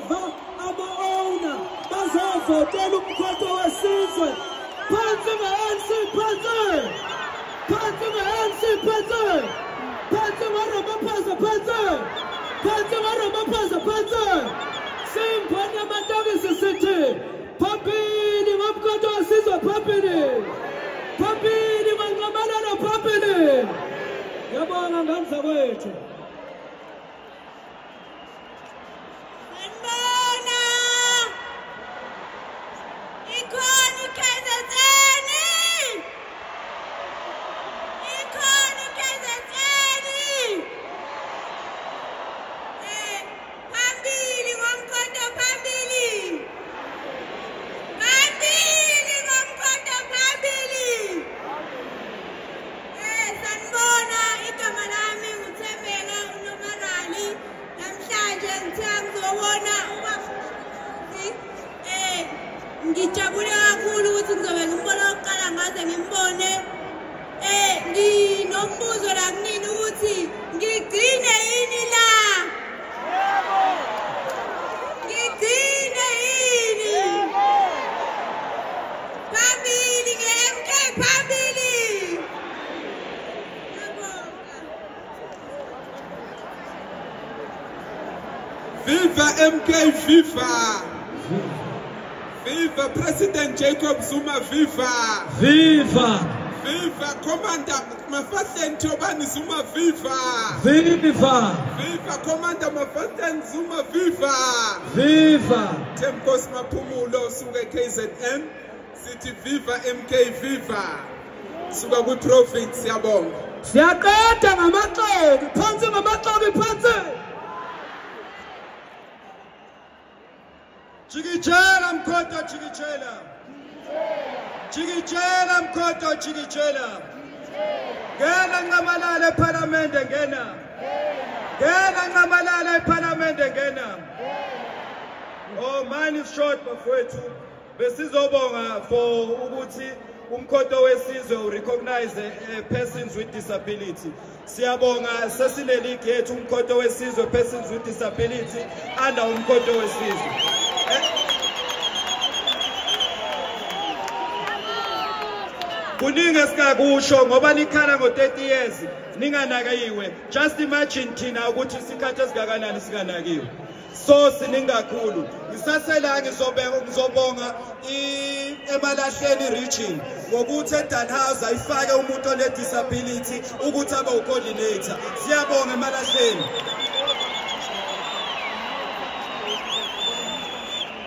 ngemuva ama-owner bazovotela umkhonto wesizwe. Phansi nge-ANC, phansi! Phansi nge-ANC, phansi! Phansi ngaRamaphosa, phansi! Phansi ngaRamaphosa, phansi! Simphani amatekisi sithi phambili ngomkhonto wesizwe, phambili! Phambili ngaNcamalala, phambili! Ngiyabonga ngandla kwethu. Ngijabule kakhulu ukuthi ngizobe ngimbona oqala ngaze ngimbone nginombuzo la kunini ukuthi ngigcine yini la ngigcine yini phambili nge-MK phambili Viva MK, viva! Viva President Jacob Zuma, viva! Viva! Viva Commander Mafasen Chobani Zuma, viva! Viva! Viva Commander Mafasen Zuma, viva! Viva! Tempos Mapumulo Suga KZN, City Viva MK, viva! Suga we profit Siabong. Siyaqeda ngamaxoki, phansi ngamaxoki, phansi! Chikijela mkhonto, chikijela. Chikijela mkhonto, chikijela. Ngena Ncamalala ePhalamende, ngena. Ngena Ncamalala ePhalamende, ngena. Oh, mine is short bafowethu. Besizobonga for ukuthi umkhonto wesizwe urecognize persons with disability. Siyabonga sesineligi yethu umkhonto wesizwe persons with disability under umkhonto wesizwe. Kuningi esikakusho ngoba nikhala ngo-30 years ninganakiwe. Just imagine thina ukuthi isikhathi esingakanani singanakiwe. So siningi kakhulu. Ngisasela ngizobonga eMalahleni region ngokuthi eDanhauser ifake umuntu one-disability ukuthi abe u-coordinator. Siyabonga eMalahleni.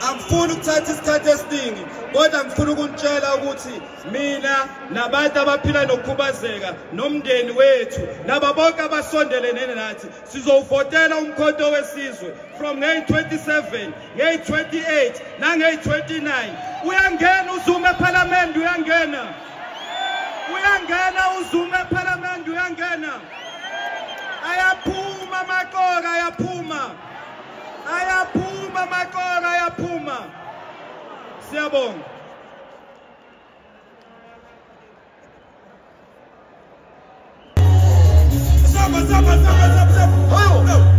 Angifuni ukuthatha isikhathi esiningi kodwa ngifuna ukunitshela ukuthi mina nabantu abaphila nokukhubazeka nomndeni wethu naba bonke abasondelene nathi sizowuvotela umkhonto wesizwe from nge-27 nge-28 nange-29 uyangena uZuma ePhalamende uyangena uZuma ePhalamende uyangena ayaphuma amaqoka ayaphuma amaqoka ayaphuma. Siyabonga. Stop.